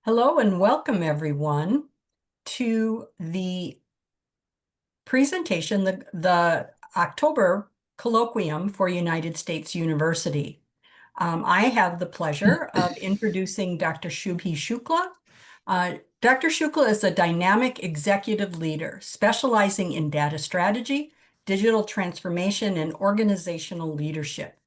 Hello and welcome everyone to the presentation, the October colloquium for United States University. I have the pleasure of introducing Dr. Shukla. Dr. Shukla is a dynamic executive leader specializing in data strategy, digital transformation, and organizational leadership.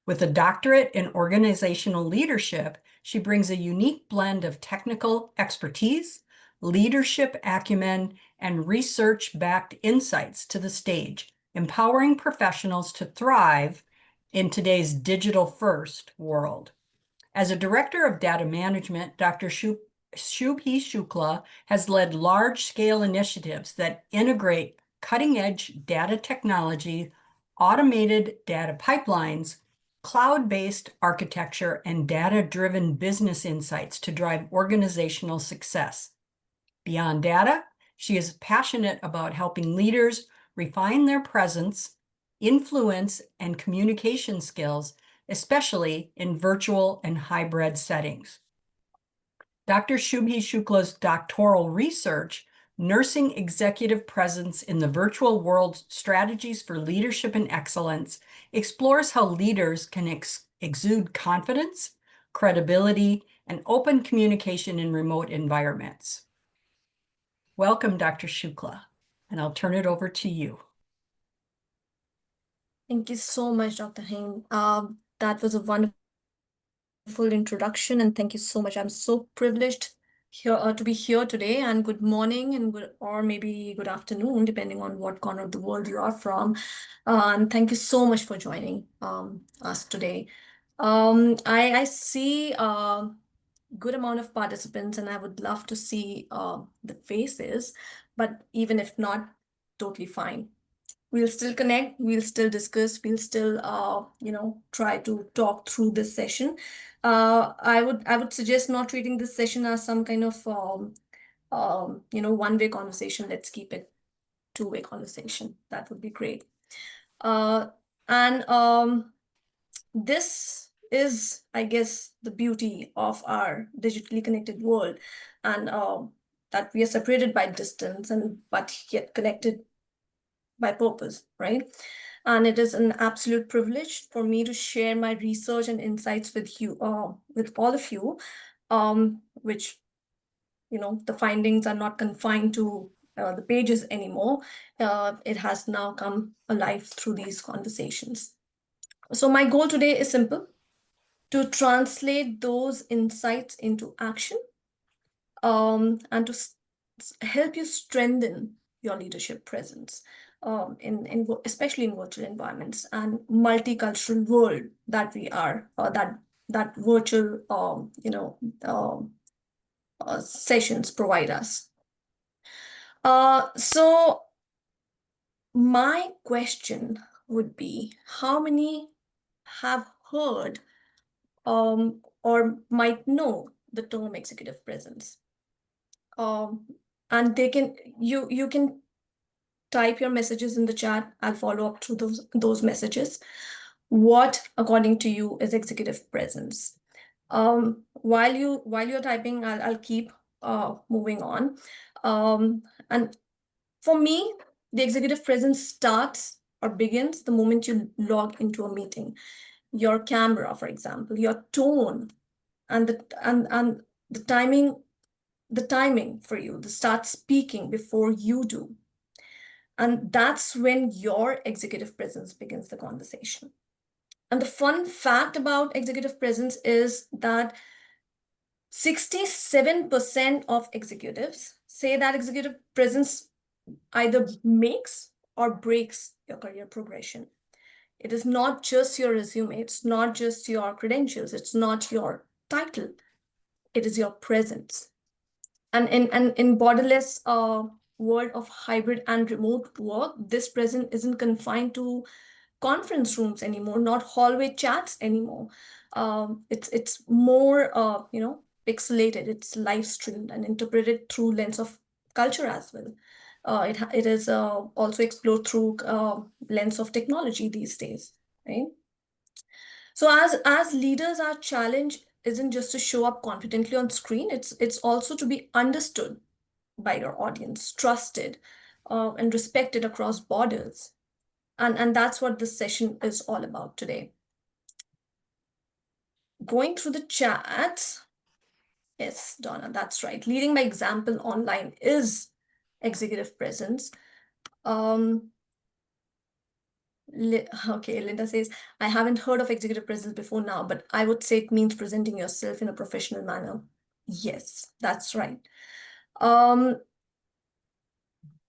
With a doctorate in organizational leadership, she brings a unique blend of technical expertise, leadership acumen, and research-backed insights to the stage, empowering professionals to thrive in today's digital-first world. As a director of data management, Dr. Shukla has led large-scale initiatives that integrate cutting-edge data technology, automated data pipelines, cloud-based architecture, and data-driven business insights to drive organizational success. Beyond data, she is passionate about helping leaders refine their presence, influence, and communication skills, especially in virtual and hybrid settings. Dr. Shukla's doctoral research, Nursing Executive Presence in the Virtual World, Strategies for Leadership and Excellence, explores how leaders can exude confidence, credibility, and open communication in remote environments. Welcome, Dr. Shukla, and I'll turn it over to you. Thank you so much, Dr. Hain. That was a wonderful introduction, and thank you so much. I'm so privileged here to be here today, and good morning and or maybe good afternoon, depending on what corner of the world you are from. And thank you so much for joining us today. I see a good amount of participants, and I would love to see the faces, but even if not, totally fine. We'll still connect, we'll still discuss, we'll still try to talk through this session. I would suggest not treating this session as some kind of one-way conversation. Let's keep it two-way conversation. That would be great. And this is, I guess, the beauty of our digitally connected world, and that we are separated by distance but yet connected by purpose, right? And it is an absolute privilege for me to share my research and insights with you, with all of you, which, the findings are not confined to the pages anymore. It has now come alive through these conversations. So my goal today is simple: to translate those insights into action, and to help you strengthen your leadership presence, especially in virtual environments and multicultural world that we are, that virtual sessions provide us. So my question would be, how many have heard or might know the term executive presence? And you can type your messages in the chat. I'll follow up through those messages. What, according to you, is executive presence? While you're typing, I'll keep moving on. And for me, the executive presence starts or begins the moment you log into a meeting. Your camera, for example, your tone, and the timing for you to start speaking before you do. And that's when your executive presence begins the conversation. And the fun fact about executive presence is that 67% of executives say that executive presence either makes or breaks your career progression. It is not just your resume, it's not just your credentials, it's not your title, it is your presence. And in borderless world of hybrid and remote work, this presence isn't confined to conference rooms anymore, not hallway chats anymore. It's more pixelated. It's live streamed and interpreted through lens of culture as well. It is also explored through lens of technology these days, right? So as leaders are challenged isn't just to show up confidently on screen, it's also to be understood by your audience, trusted, and respected across borders. And that's what this session is all about today. Going through the chat, yes, Donna, that's right. Leading by example online is executive presence. Okay, Linda says, I haven't heard of executive presence before now, but I would say it means presenting yourself in a professional manner. Yes, that's right.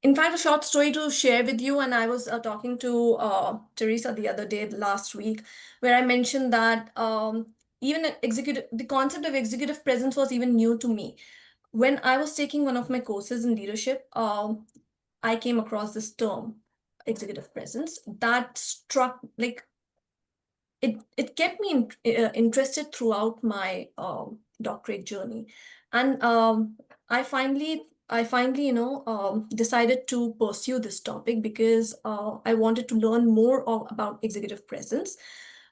In fact, a short story to share with you, and I was talking to Teresa the other day, last week, where I mentioned that the concept of executive presence was even new to me. When I was taking one of my courses in leadership, I came across this term, executive presence, that struck, like, it kept me interested throughout my doctorate journey. And I finally, decided to pursue this topic because I wanted to learn more about executive presence,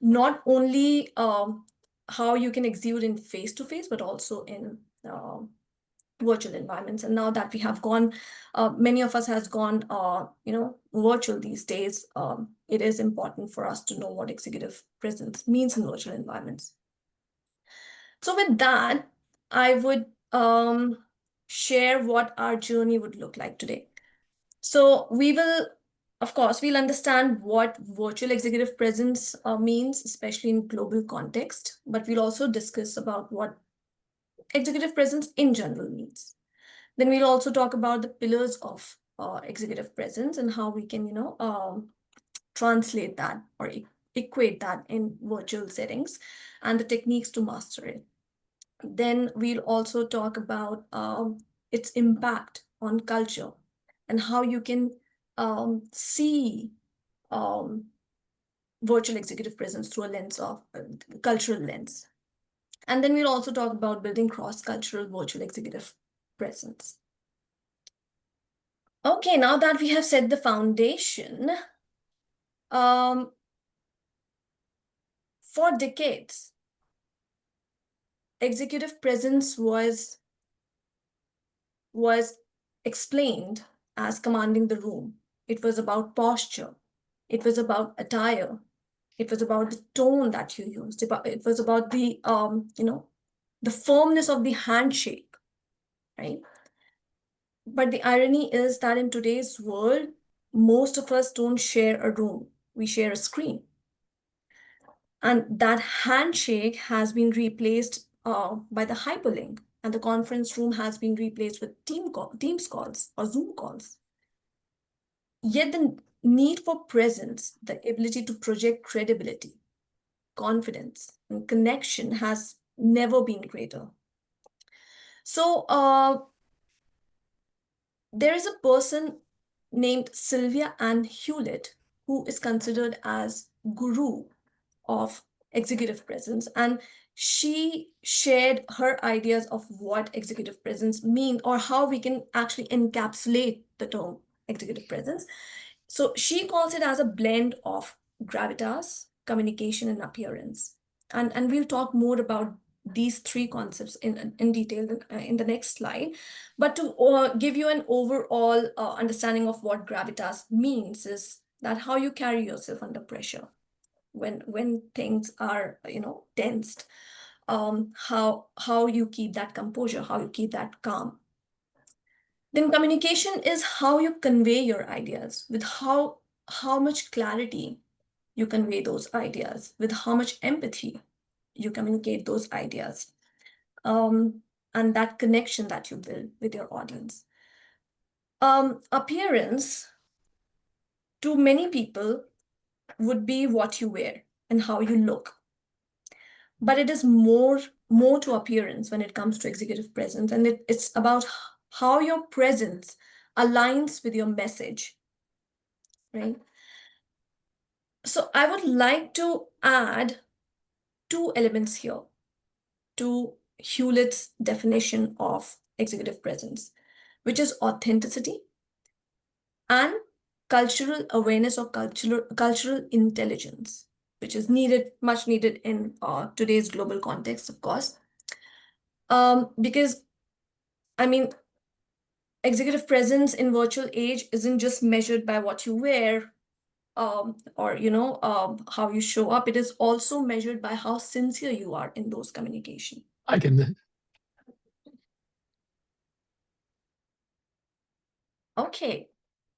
not only how you can exude in face-to-face, but also in virtual environments. And now that we have gone, many of us has gone, virtual these days, it is important for us to know what executive presence means in virtual environments. So with that, I would share what our journey would look like today. So we will, of course, we'll understand what virtual executive presence means, especially in global context, but we'll also discuss about what executive presence in general means. Then we'll also talk about the pillars of executive presence and how we can, translate that or equate that in virtual settings and the techniques to master it. Then we'll also talk about its impact on culture and how you can see virtual executive presence through a lens of cultural lens. And then we'll also talk about building cross-cultural virtual executive presence. Okay, now that we have set the foundation, for decades, executive presence was explained as commanding the room. It was about posture. It was about attire. It was about the tone that you used. It was about the the firmness of the handshake, right? But the irony is that in today's world, most of us don't share a room. We share a screen. And that handshake has been replaced by the hyperlink, and the conference room has been replaced with Teams calls or Zoom calls. Yet the need for presence, the ability to project credibility, confidence, and connection has never been greater. So there is a person named Sylvia Ann Hewlett who is considered as guru of executive presence, and she shared her ideas of what executive presence means or how we can actually encapsulate the term executive presence. So she calls it as a blend of gravitas, communication, and appearance. And we'll talk more about these three concepts in detail in the next slide. But to give you an overall understanding of what gravitas means is that how you carry yourself under pressure when things are tensed, how you keep that composure, how you keep that calm. Then communication is how you convey your ideas, with how much clarity you convey those ideas, with how much empathy you communicate those ideas, and that connection that you build with your audience. Appearance, to many people, would be what you wear and how you look. But it is more to appearance when it comes to executive presence, and it's about how your presence aligns with your message, right? So I would like to add two elements here to Hewlett's definition of executive presence, which is authenticity and cultural awareness or cultural intelligence. which is needed, much needed in today's global context, of course. Because, I mean, executive presence in virtual age isn't just measured by what you wear, or how you show up. It is also measured by how sincere you are in those communication. I can. Okay,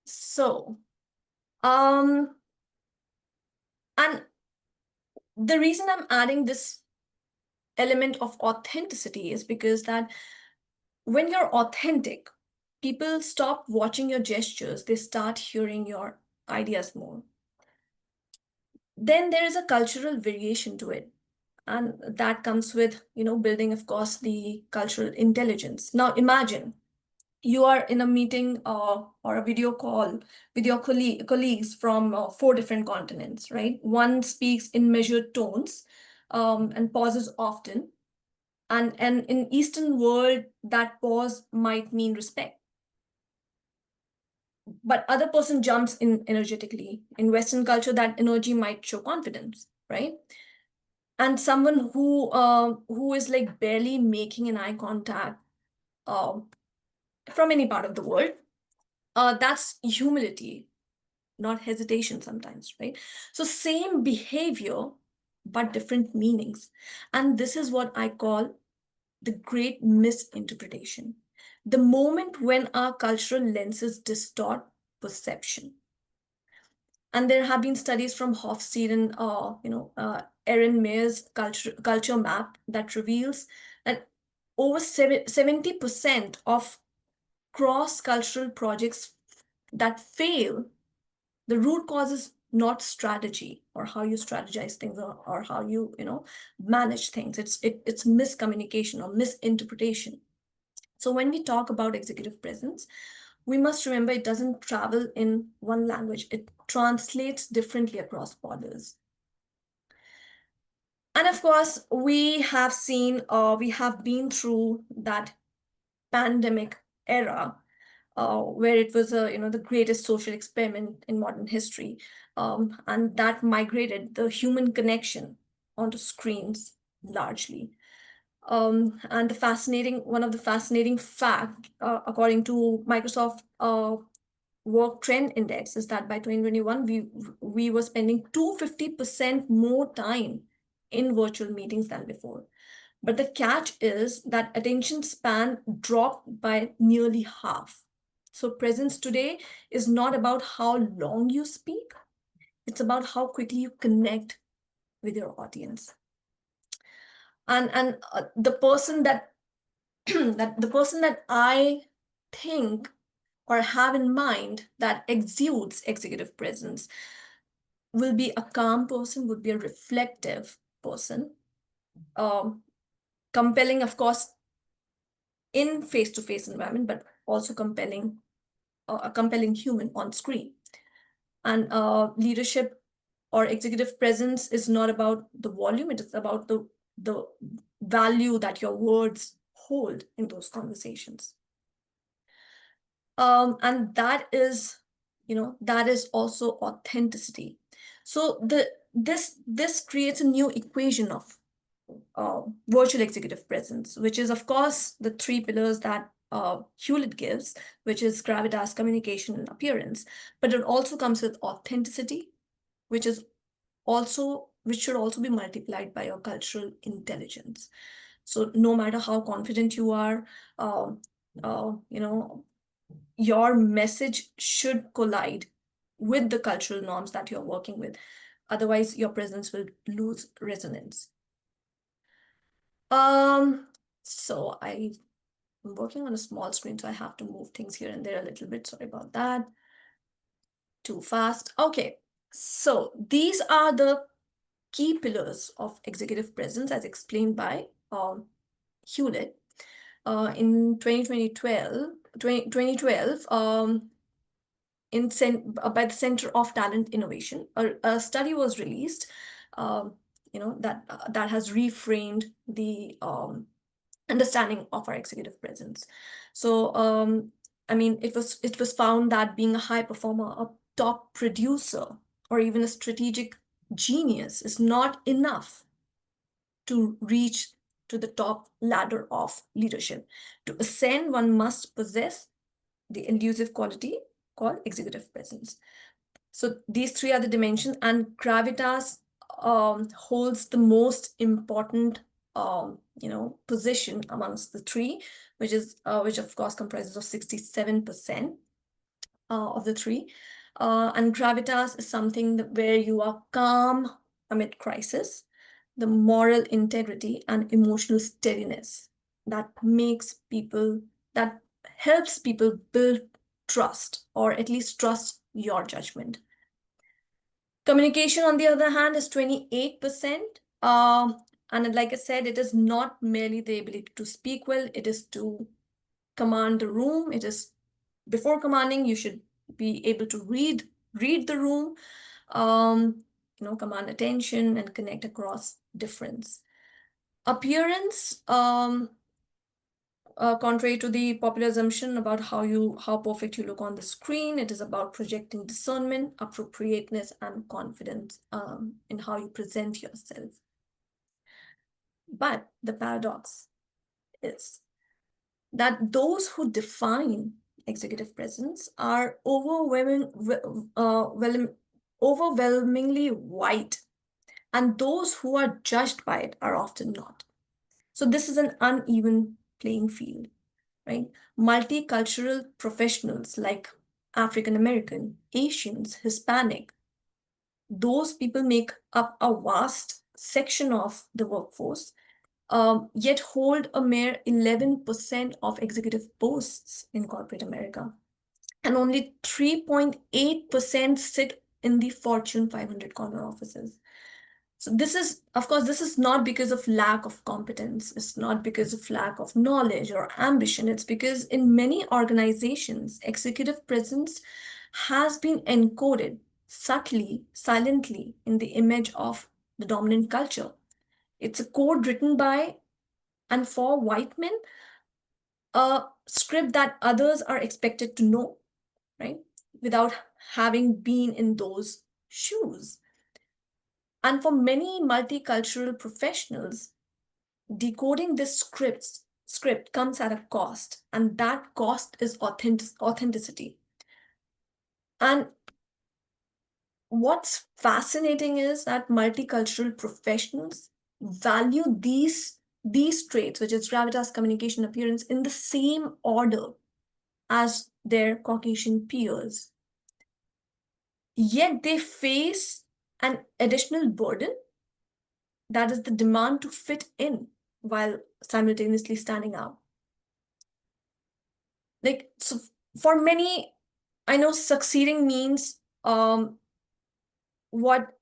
so and the reason I'm adding this element of authenticity is because that when you're authentic, people stop watching your gestures, they start hearing your ideas more. Then there is a cultural variation to it. And that comes with, building, of course, the cultural intelligence. Now imagine you are in a meeting or a video call with your colleagues from 4 different continents, right? One speaks in measured tones and pauses often. And in Eastern world, that pause might mean respect. But other person jumps in energetically. In Western culture, that energy might show confidence, right? And someone who is like barely making an eye contact uh, from any part of the world, that's humility, not hesitation sometimes, right? So same behavior, but different meanings. And this is what I call the great misinterpretation. The moment when our cultural lenses distort perception. And there have been studies from Hofstede and Erin Mayer's culture map that reveals that over 70% of cross-cultural projects that fail, the root cause is not strategy or how you strategize things or how you manage things. It's miscommunication or misinterpretation. So when we talk about executive presence, we must remember it doesn't travel in one language. It translates differently across borders. And of course, we have been through that pandemic era where it was the greatest social experiment in modern history, and that migrated the human connection onto screens largely. And one of the fascinating fact, according to Microsoft Work Trend Index, is that by 2021 we were spending 250% more time in virtual meetings than before. But the catch is that attention span dropped by nearly half. So presence today is not about how long you speak, it's about how quickly you connect with your audience. And the person that the person that I think or have in mind that exudes executive presence will be a calm person, would be a reflective person, compelling, of course, in face-to-face environment, but also a compelling human on screen. And leadership or executive presence is not about the volume, it is about the value that your words hold in those conversations. And that is also authenticity. So this creates a new equation of virtual executive presence, which is, of course, the 3 pillars that Hewlett gives, which is gravitas, communication, and appearance. But it also comes with authenticity, which should also be multiplied by your cultural intelligence. So no matter how confident you are, your message should collide with the cultural norms that you're working with. Otherwise, your presence will lose resonance. So I'm working on a small screen, so I have to move things here and there a little bit. Sorry about that. Too fast. Okay, so these are the key pillars of executive presence as explained by Hewlett in 2012, by the Center of Talent Innovation. A study was released that has reframed the understanding of our executive presence. So it was found that being a high performer, a top producer, or even a strategic genius is not enough to reach to the top ladder of leadership. To ascend, one must possess the elusive quality called executive presence. So these three are the dimensions, and gravitas holds the most important position amongst the three, which of course comprises of 67% of the three. And gravitas is something where you are calm amid crisis, the moral integrity and emotional steadiness that that helps people build trust, or at least trust your judgment. Communication, on the other hand, is 28%. And like I said, it is not merely the ability to speak well, it is to command the room. It is, before commanding, you should be able to read the room, command attention and connect across difference. Appearance, contrary to the popular assumption about how perfect you look on the screen, it is about projecting discernment, appropriateness, and confidence in how you present yourself. But the paradox is that those who define executive presence are overwhelmingly white, and those who are judged by it are often not. So this is an uneven playing field, right? Multicultural professionals like African American, Asians, Hispanic, those people make up a vast section of the workforce, yet hold a mere 11% of executive posts in corporate America. And only 3.8% sit in the Fortune 500 corner offices. So this is not because of lack of competence. It's not because of lack of knowledge or ambition. It's because in many organizations, executive presence has been encoded subtly, silently in the image of the dominant culture. It's a code written by and for white men, a script that others are expected to know, right? Without having been in those shoes. And for many multicultural professionals, decoding this script comes at a cost, and that cost is authenticity. And what's fascinating is that multicultural professionals value these traits, which is gravitas, communication, appearance, in the same order as their Caucasian peers. Yet they face an additional burden, that is the demand to fit in while simultaneously standing out. Like, so for many, I know succeeding means what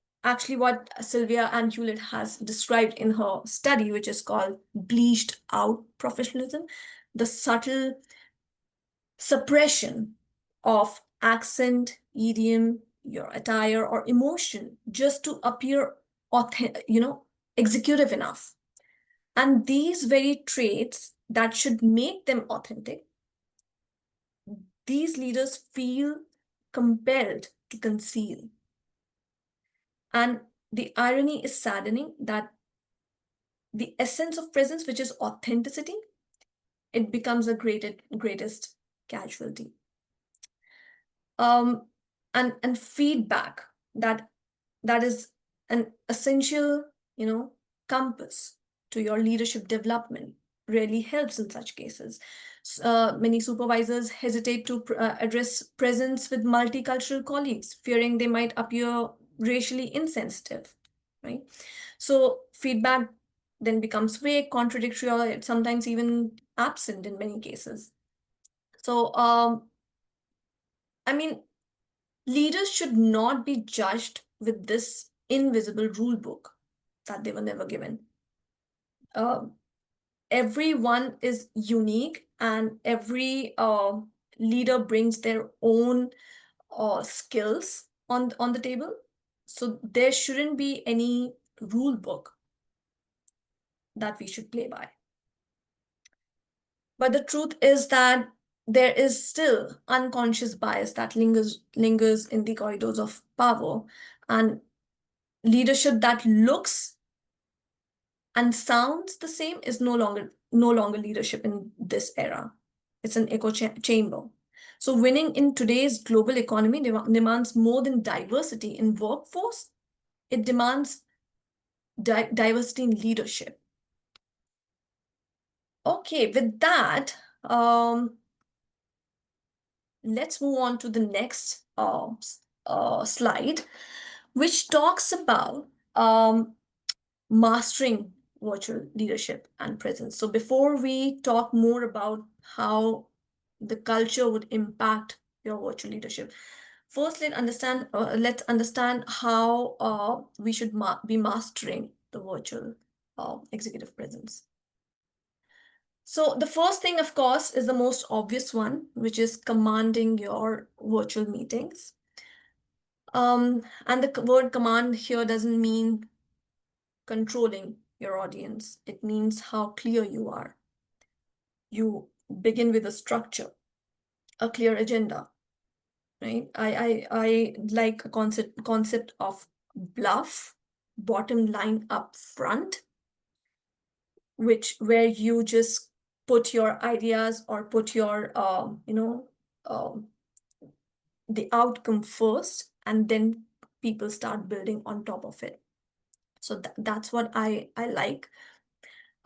Sylvia Ann Hewlett has described in her study, which is called bleached out professionalism, the subtle suppression of accent, idiom, your attire, or emotion just to appear executive enough. And these very traits that should make them authentic, these leaders feel compelled to conceal. And the irony is saddening that the essence of presence, which is authenticity, it becomes a greatest casualty. And feedback that is an essential, compass to your leadership development really helps in such cases. Many supervisors hesitate to address presence with multicultural colleagues, fearing they might appear racially insensitive, right? So feedback then becomes vague, contradictory, or sometimes even absent in many cases. So, I mean, leaders should not be judged with this invisible rule book that they were never given. Everyone is unique, and every leader brings their own skills on the table. So there shouldn't be any rule book that we should play by. But the truth is that there is still unconscious bias that lingers in the corridors of power. And leadership that looks and sounds the same is no longer leadership in this era. It's an echo chamber. So winning in today's global economy demands more than diversity in workforce. It demands diversity in leadership. Okay, with that, let's move on to the next slide, which talks about mastering virtual leadership and presence. So before we talk more about how the culture would impact your virtual leadership, first let's understand how we should be mastering the virtual executive presence. So the first thing, of course, is the most obvious one, which is commanding your virtual meetings. And the word command here doesn't mean controlling your audience. It means how clear you are. You begin with a structure, a clear agenda, right? I like a concept of bluff, bottom line up front, where you just put your ideas or put your um, the outcome first, and then people start building on top of it. So that's what I like.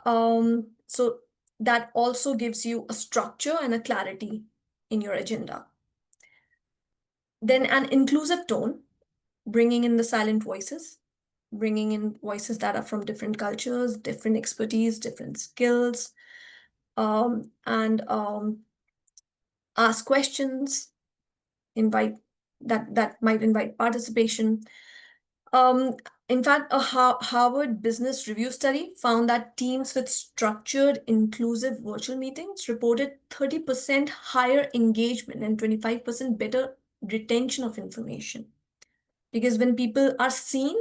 So that also gives you a structure and a clarity in your agenda. Then an inclusive tone, bringing in the silent voices, bringing in voices that are from different cultures, different expertise, different skills, and ask questions, invite that might invite participation. In fact, a Harvard Business Review study found that teams with structured, inclusive virtual meetings reported 30% higher engagement and 25% better retention of information. Because when people are seen,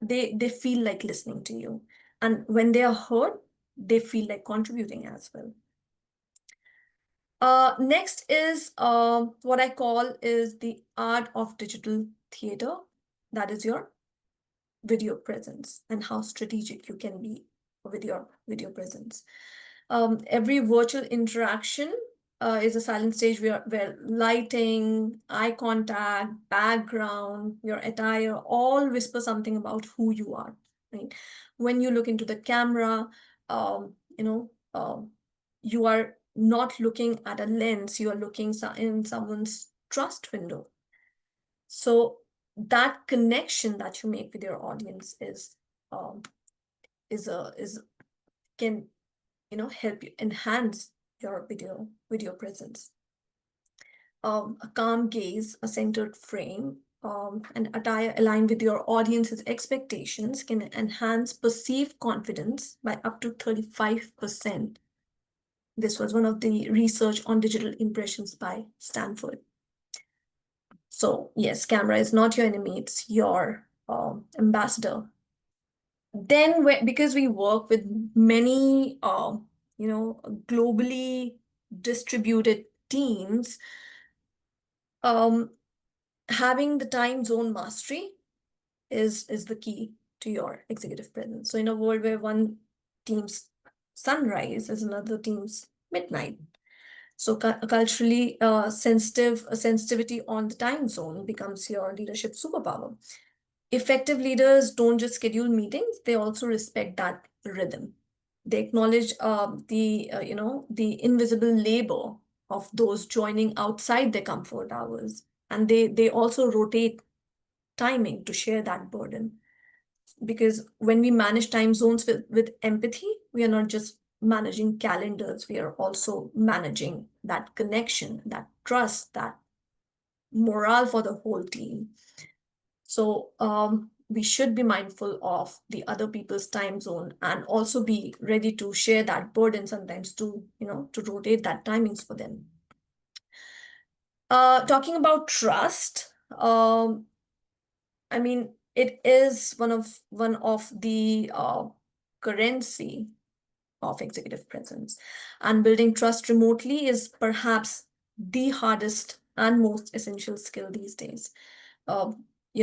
they feel like listening to you. And when they are heard, they feel like contributing as well. Next is what I call is the art of digital theater. That is your video presence and how strategic you can be with your video presence. Every virtual interaction is a silent stage where lighting, eye contact, background, your attire all whisper something about who you are. Right? When you look into the camera, you are not looking at a lens, you are looking in someone's trust window. So that connection that you make with your audience can help you enhance your video presence. A calm gaze, a centered frame, and attire aligned with your audience's expectations can enhance perceived confidence by up to 35%. This was one of the research on digital impressions by Stanford. So yes, camera is not your enemy, it's your ambassador. Then because we work with many globally distributed teams, having the time zone mastery is the key to your executive presence. So in a world where one team's sunrise is another team's midnight, so culturally sensitivity on the time zone becomes your leadership superpower. Effective leaders don't just schedule meetings, they also respect that rhythm. They acknowledge the invisible labor of those joining outside their comfort hours. And they also rotate timing to share that burden. Because when we manage time zones with empathy, we are not just managing calendars, we are also managing that connection, that trust, that morale for the whole team. So we should be mindful of the other people's time zone and also be ready to share that burden sometimes to rotate that timings for them. Talking about trust, I mean, it is one of the currency of executive presence, and building trust remotely is perhaps the hardest and most essential skill these days.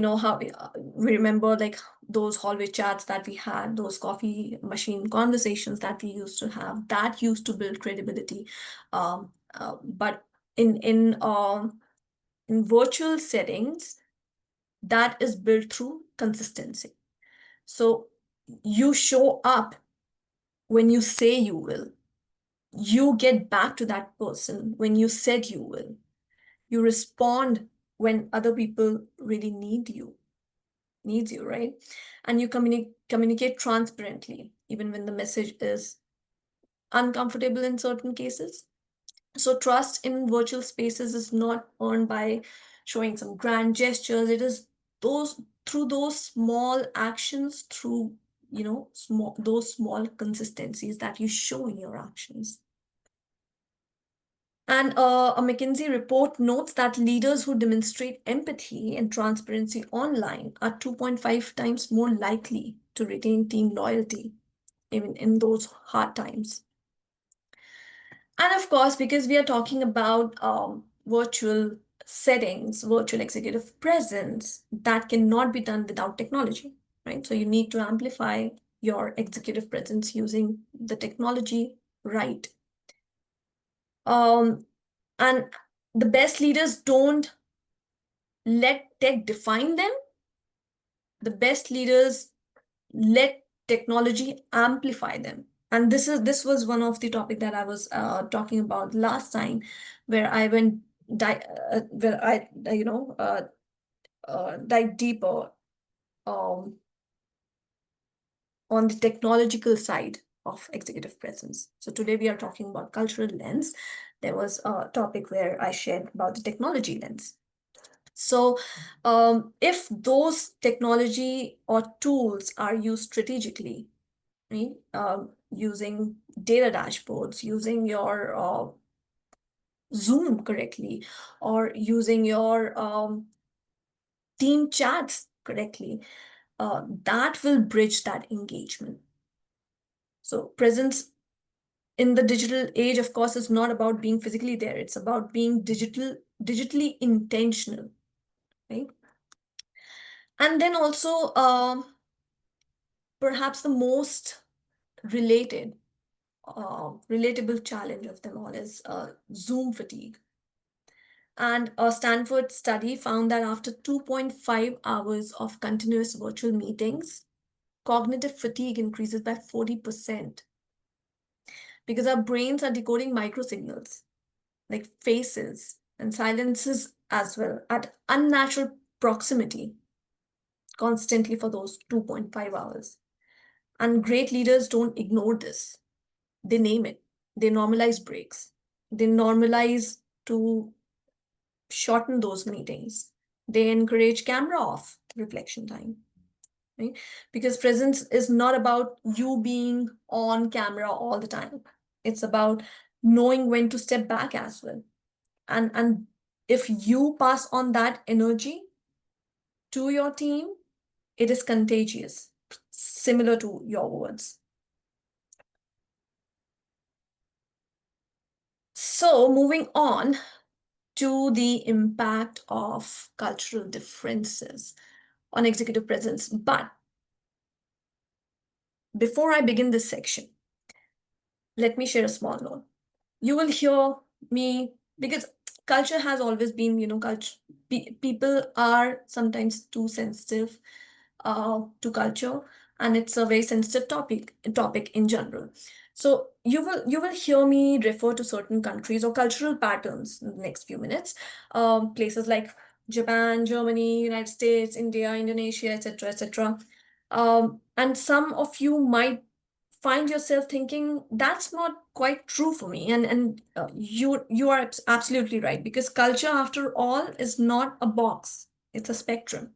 how we remember like those hallway chats that we had, those coffee machine conversations that we used to have, that used to build credibility. But in virtual settings, that is built through consistency. So you show up when you say you will. You get back to that person when you said you will. You respond when other people really needs you, right? And you communicate transparently, even when the message is uncomfortable in certain cases. So trust in virtual spaces is not earned by showing some grand gestures. It is those through those small actions, through those small consistencies that you show in your actions. And a McKinsey report notes that leaders who demonstrate empathy and transparency online are 2.5 times more likely to retain team loyalty, even in those hard times. And of course, because we are talking about virtual settings, virtual executive presence, that cannot be done without technology, right? So you need to amplify your executive presence using the technology right. Um, and the best leaders don't let tech define them. The best leaders let technology amplify them. And this was one of the topic that I was talking about last time, where I went where I dive deeper um, on the technological side of executive presence. So today we are talking about cultural lens. There was a topic where I shared about the technology lens. So if those technology or tools are used strategically, right? Using data dashboards, using your Zoom correctly, or using your team chats correctly, that will bridge that engagement. So presence in the digital age, of course, is not about being physically there. It's about being digitally intentional, right? And then also, perhaps the most related, relatable challenge of them all is Zoom fatigue. And a Stanford study found that after 2.5 hours of continuous virtual meetings, cognitive fatigue increases by 40% because our brains are decoding microsignals like faces and silences as well at unnatural proximity constantly for those 2.5 hours. And great leaders don't ignore this. They name it. They normalize breaks. They normalize to shorten those meetings. They encourage camera off reflection time, right? Because presence is not about you being on camera all the time. It's about knowing when to step back as well. And if you pass on that energy to your team, it is contagious, similar to your words. So moving on to the impact of cultural differences on executive presence. But before I begin this section, let me share a small note. You will hear me because culture has always been, culture. People are sometimes too sensitive to culture, and it's a very sensitive topic in general. So you will hear me refer to certain countries or cultural patterns in the next few minutes. Places like Japan, Germany, United States, India, Indonesia, etc., etc. And some of you might find yourself thinking that's not quite true for me, and you are absolutely right, because culture, after all, is not a box. It's a spectrum,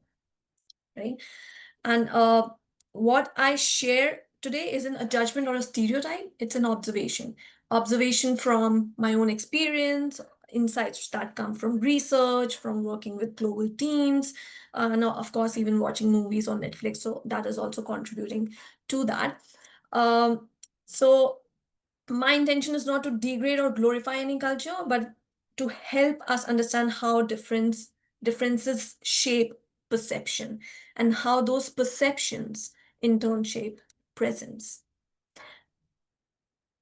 right? And what I share today isn't a judgment or a stereotype. It's an observation from my own experience, insights that come from research, from working with global teams, and of course even watching movies on Netflix, so that is also contributing to that. So my intention is not to degrade or glorify any culture, but to help us understand how differences shape perception, and how those perceptions in turn shape presence.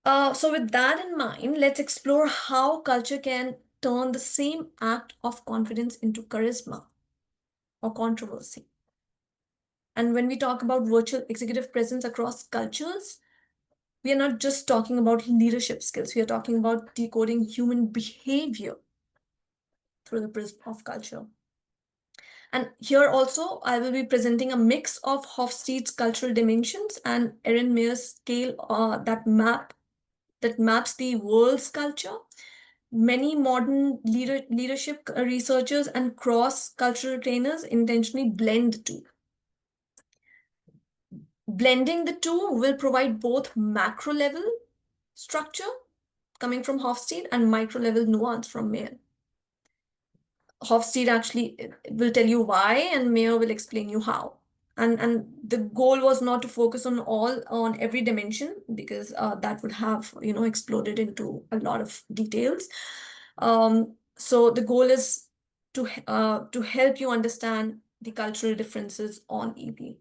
So with that in mind, let's explore how culture can turn the same act of confidence into charisma or controversy. And when we talk about virtual executive presence across cultures, we are not just talking about leadership skills, we are talking about decoding human behavior through the prism of culture. And here also, I will be presenting a mix of Hofstede's cultural dimensions and Erin Mayer's scale that maps the world's culture. Many modern leadership researchers and cross-cultural trainers intentionally blend the two. Blending the two will provide both macro level structure coming from Hofstede and micro level nuance from Mayer. Hofstede actually will tell you why, and Mayer will explain you how. And the goal was not to focus on every dimension, because that would have exploded into a lot of details. So the goal is to help you understand the cultural differences on EP.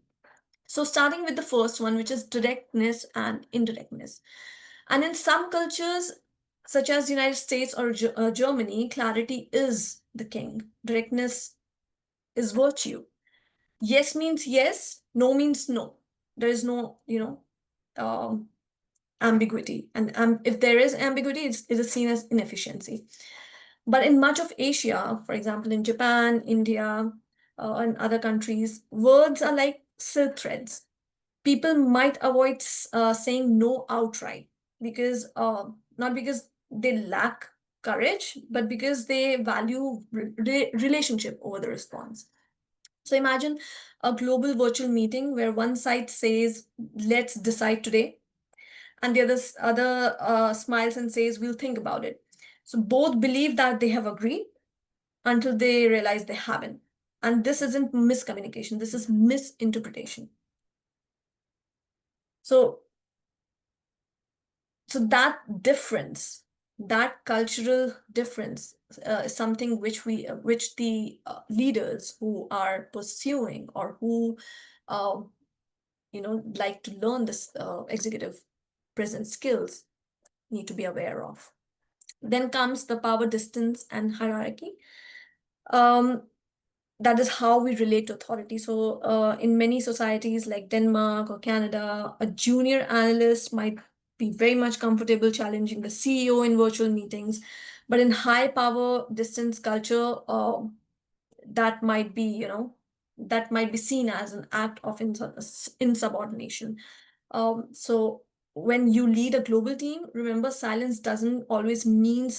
So starting with the first one, which is directness and indirectness. And in some cultures, such as the United States or Germany, clarity is the king. Directness is virtue. Yes means yes, no means no. There is no, ambiguity. And if there is ambiguity, it is seen as inefficiency. But in much of Asia, for example, in Japan, India, and other countries, words are like silk threads. People might avoid saying no outright, because not because they lack courage, but because they value relationship over the response. So imagine a global virtual meeting where one side says, let's decide today, and the other smiles and says, we'll think about it. So both believe that they have agreed until they realize they haven't. And this isn't miscommunication, this is misinterpretation. So that difference, that cultural difference, is something which the leaders who are pursuing, or who like to learn this executive presence skills, need to be aware of. Then comes the power distance and hierarchy. That is how we relate to authority. So in many societies like Denmark or Canada, a junior analyst might be very much comfortable challenging the CEO in virtual meetings. But in high power distance culture, that might be, that might be seen as an act of insubordination. So when you lead a global team, remember, silence doesn't always mean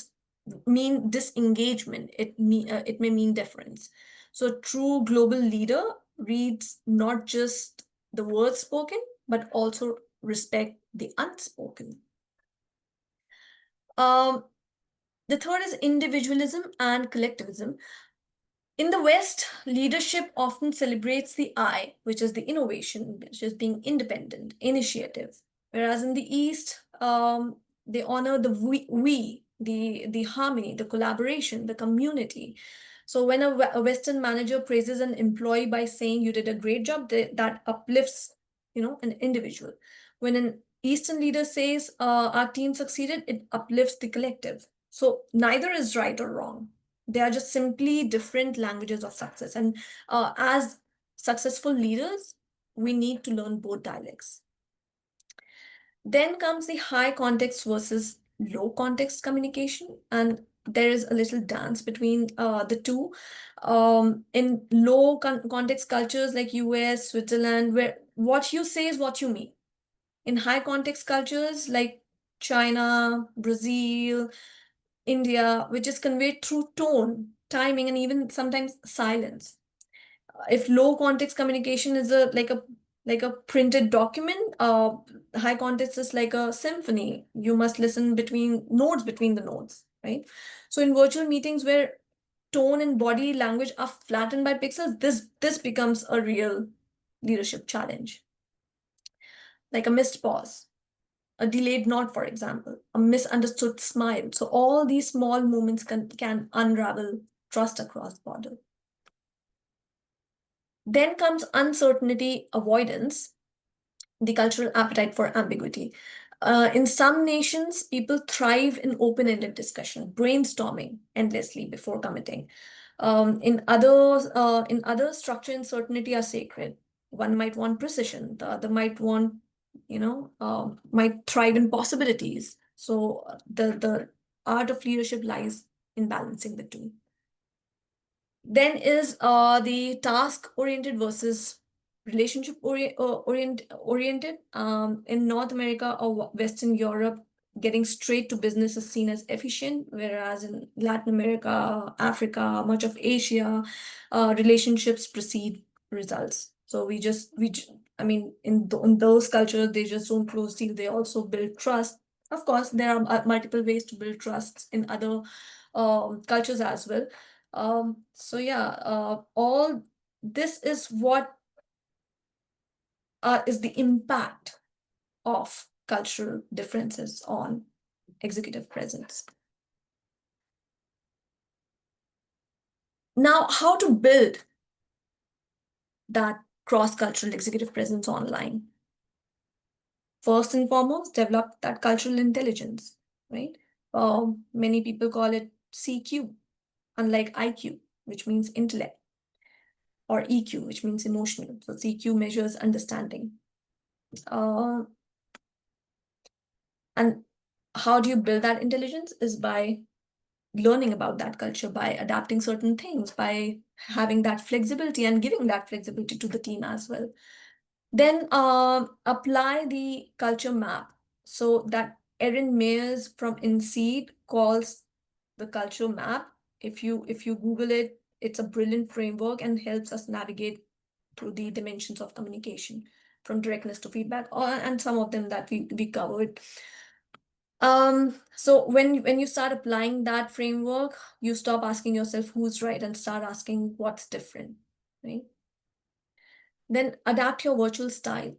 disengagement. It may mean deference. So a true global leader reads not just the words spoken, but also respect the unspoken. The third is individualism and collectivism. In the West, leadership often celebrates the I, which is the innovation, which is being independent, initiative. Whereas in the East, they honor the we, the harmony, the collaboration, the community. So when a Western manager praises an employee by saying you did a great job, that uplifts, an individual. When an Eastern leader says our team succeeded, it uplifts the collective. So neither is right or wrong. They are just simply different languages of success. And as successful leaders, we need to learn both dialects. Then comes the high context versus low context communication. And there is a little dance between the two. In low context cultures like US, Switzerland, where what you say is what you mean. In high context cultures like China, Brazil, India, which is conveyed through tone, timing, and even sometimes silence. If low context communication is like a printed document, high context is like a symphony. You must listen between the notes, right? So in virtual meetings where tone and body language are flattened by pixels, this becomes a real leadership challenge. Like a missed pause, a delayed nod, for example, a misunderstood smile. So all these small moments can unravel trust across border. Then comes uncertainty avoidance, the cultural appetite for ambiguity. In some nations, people thrive in open-ended discussion, brainstorming endlessly before committing. In others, structure and certainty are sacred. One might want precision, the other might want, might thrive in possibilities. So the art of leadership lies in balancing the two. Then is the task-oriented versus relationship-oriented. In North America or Western Europe, getting straight to business is seen as efficient, whereas in Latin America, Africa, much of Asia, relationships precede results. So I mean, in those cultures, they just don't close deal. They also build trust. Of course, there are multiple ways to build trusts in other cultures as well. So yeah, all this is what is the impact of cultural differences on executive presence. Now, how to build that cross-cultural executive presence online? First and foremost, develop that cultural intelligence, right? Many people call it CQ, unlike IQ, which means intellect, or EQ, which means emotional. So CQ measures understanding. And how do you build that intelligence is by learning about that culture, by adapting certain things, by having that flexibility and giving that flexibility to the team as well. Then apply the culture map. So that Erin Mayers from INSEAD calls the culture map. If you Google it, it's a brilliant framework and helps us navigate through the dimensions of communication, from directness to feedback, and some of them that we covered. So when you start applying that framework, you stop asking yourself who's right and start asking what's different, right? Then adapt your virtual style.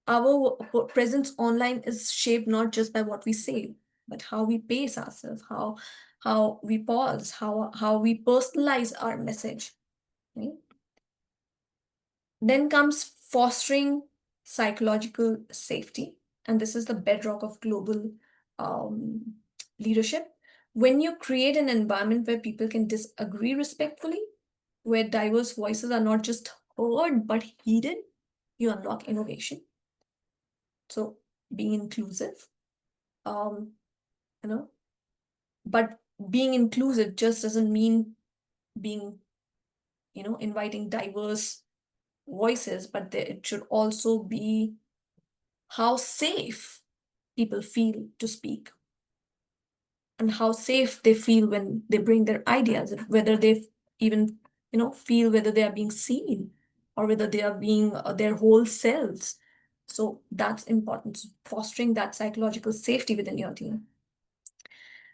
Our presence online is shaped not just by what we say, but how we pace ourselves, how we pause, how we personalize our message, right? Then comes fostering psychological safety. And this is the bedrock of global um, leadership. When you create an environment where people can disagree respectfully, where diverse voices are not just heard but heeded, you unlock innovation. So being inclusive, um, you know, but being inclusive just doesn't mean being, inviting diverse voices, but it should also be how safe people feel to speak and how safe they feel when they bring their ideas, whether they even feel whether they are being seen or whether they are being their whole selves. So that's important, fostering that psychological safety within your team.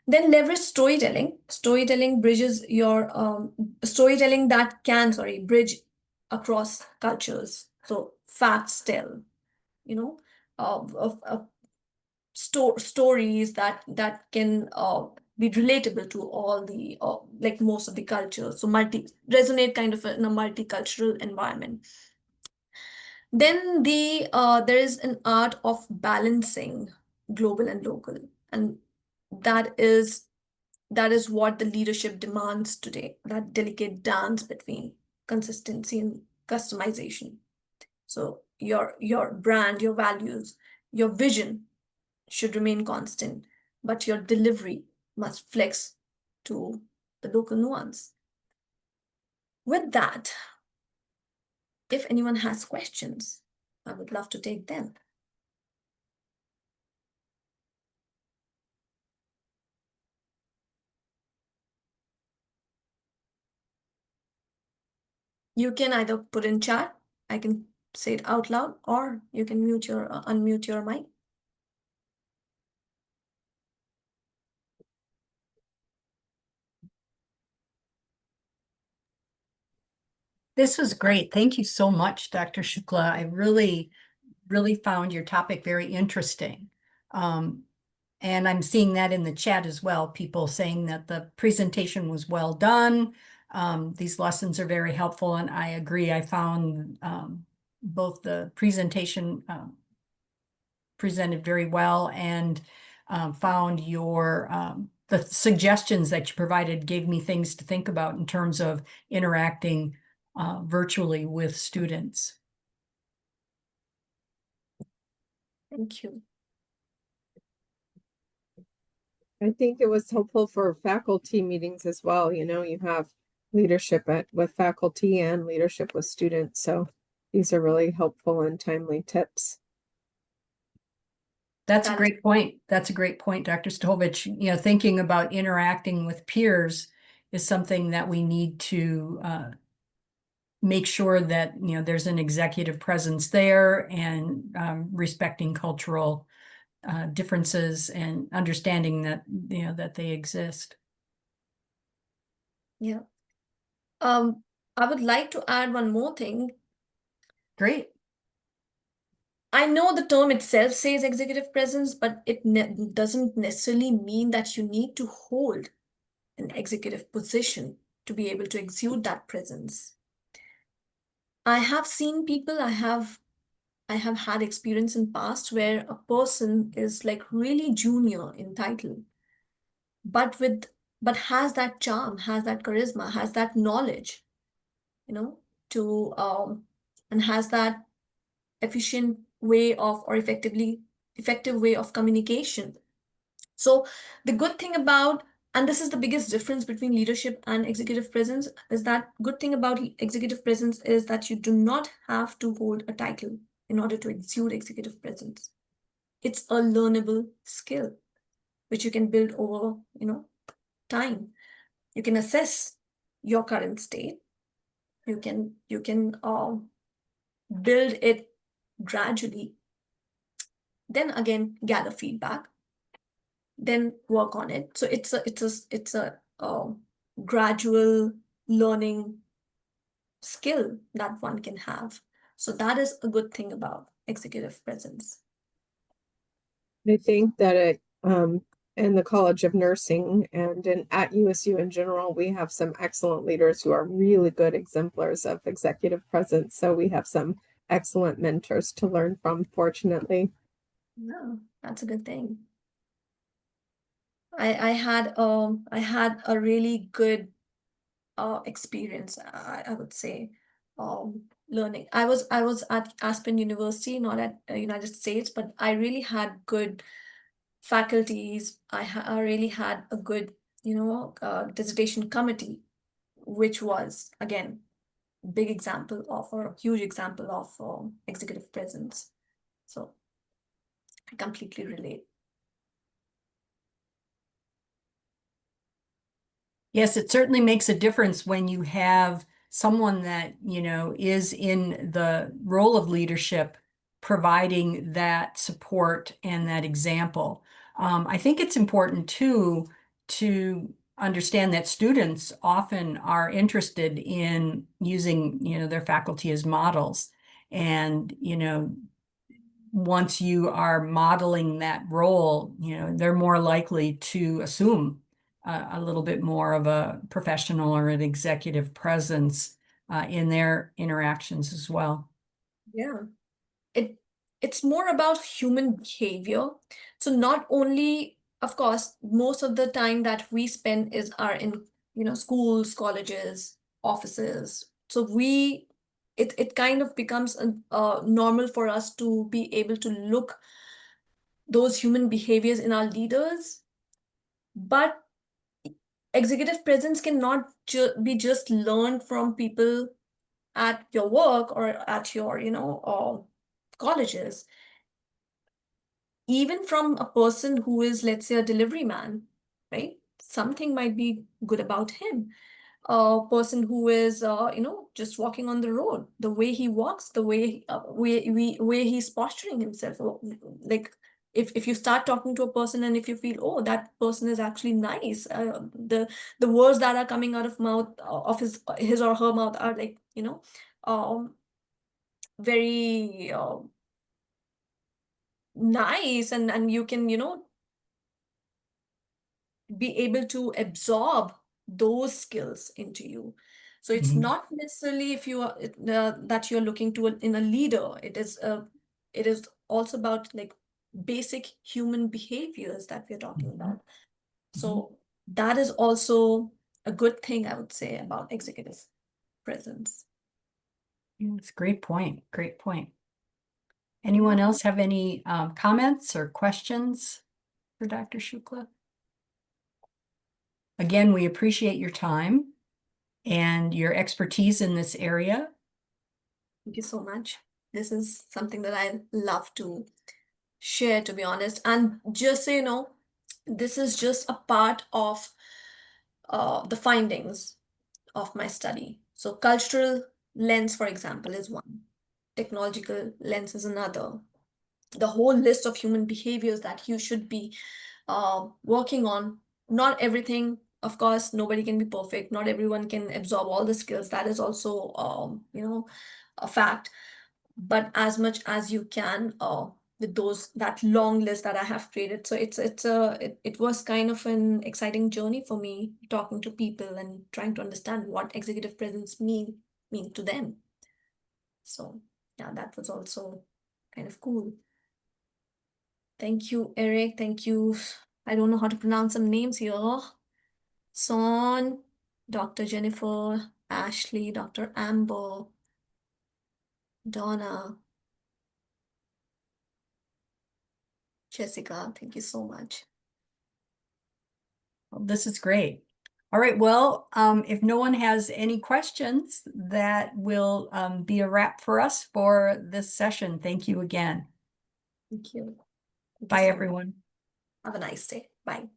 Then leverage storytelling. Storytelling that can, bridge across cultures. So facts tell, you know, of stories that can be relatable to all the like most of the cultures. So resonate kind of in a multicultural environment. Then there is an art of balancing global and local, and that is that is what the leadership demands today, that delicate dance between consistency and customization. So your brand, your values, your vision should remain constant, but your delivery must flex to the local nuance. With that, if anyone has questions, I would love to take them. You can either put in chat, I can say it out loud, or you can unmute your mic. This was great. Thank you so much, Dr. Shukla. I really, really found your topic very interesting. And I'm seeing that in the chat as well, people saying that the presentation was well done. These lessons are very helpful, and I agree. I found both the presentation presented very well, and found your the suggestions that you provided gave me things to think about in terms of interacting virtually with students. Thank you. I think it was helpful for faculty meetings as well. You have leadership with faculty and leadership with students. So these are really helpful and timely tips. That's a That is, great point. That's a great point, Dr. Stovich. Thinking about interacting with peers is something that we need to make sure that, there's an executive presence there, and respecting cultural differences and understanding that, that they exist. yeah. I would like to add one more thing. Great. I know the term itself says executive presence, but it doesn't necessarily mean that you need to hold an executive position to be able to exude that presence. I have seen people, I have had experience in past where a person is like really junior in title, but has that charm, has that charisma, has that knowledge, you know, to and has that efficient way of, or effective way of communication. So the good thing about, and this is the biggest difference between leadership and executive presence, is that good thing about executive presence is that you do not have to hold a title in order to exude executive presence. It's a learnable skill which you can build over, time. You can assess your current state. You can build it gradually. Then again, gather feedback, then work on it. So it's a gradual learning skill that one can have. So that is a good thing about executive presence. I think that in the College of Nursing and at USU in general, we have some excellent leaders who are really good exemplars of executive presence. So we have some excellent mentors to learn from, fortunately. No, that's a good thing. I had a really good experience, I would say, learning. I was at Aspen University, not at United States, but I really had good faculties. I really had a good, dissertation committee, which was again big example of, or a huge example of executive presence. So I completely relate. Yes, it certainly makes a difference when you have someone that, is in the role of leadership, providing that support and that example. I think it's important too to understand that students often are interested in using, their faculty as models. And, once you are modeling that role, they're more likely to assume a little bit more of a professional or an executive presence in their interactions as well. Yeah. it it's more about human behavior. So not only, of course, most of the time that we spend is are in, schools, colleges, offices. So it kind of becomes normal for us to be able to look those human behaviors in our leaders. But executive presence cannot be just learned from people at your work or at your, colleges. Even from a person who is, let's say, a delivery man, right? Something might be good about him. A person who is, just walking on the road, the way he walks, the way he's posturing himself. Like, if you start talking to a person and if you feel, oh, that person is actually nice, the words that are coming out of mouth of his or her mouth are like, um, very nice, and you can, be able to absorb those skills into you. So it's Mhm. not necessarily if you are that you're looking to in a leader. It is also about like basic human behaviors that we're talking Mhm. about. So that is also a good thing, I would say, about executive presence. Yeah, it's a great point. Great point. Anyone else have any comments or questions for Dr. Shukla? Again, we appreciate your time and your expertise in this area. Thank you so much. This is something that I love to share, to be honest. And just so you know, this is just a part of the findings of my study. So cultural lens, for example, is one. Technological lens is another. The whole list of human behaviors that you should be working on. Not everything, of course, nobody can be perfect. Not everyone can absorb all the skills. That is also, a fact. But as much as you can, with that long list that I have created. So it was kind of an exciting journey for me, talking to people and trying to understand what executive presence mean to them. So yeah, that was also kind of cool. Thank you, Eric. Thank you. I don't know how to pronounce some names here. Son, Dr. Jennifer, Ashley, Dr. Amber, Donna, Jessica. Thank you so much. Well, this is great. All right, well, if no one has any questions, that will be a wrap for us for this session. Thank you again. Thank you. Thank you Bye, so much. everyone. Have a nice day. Bye.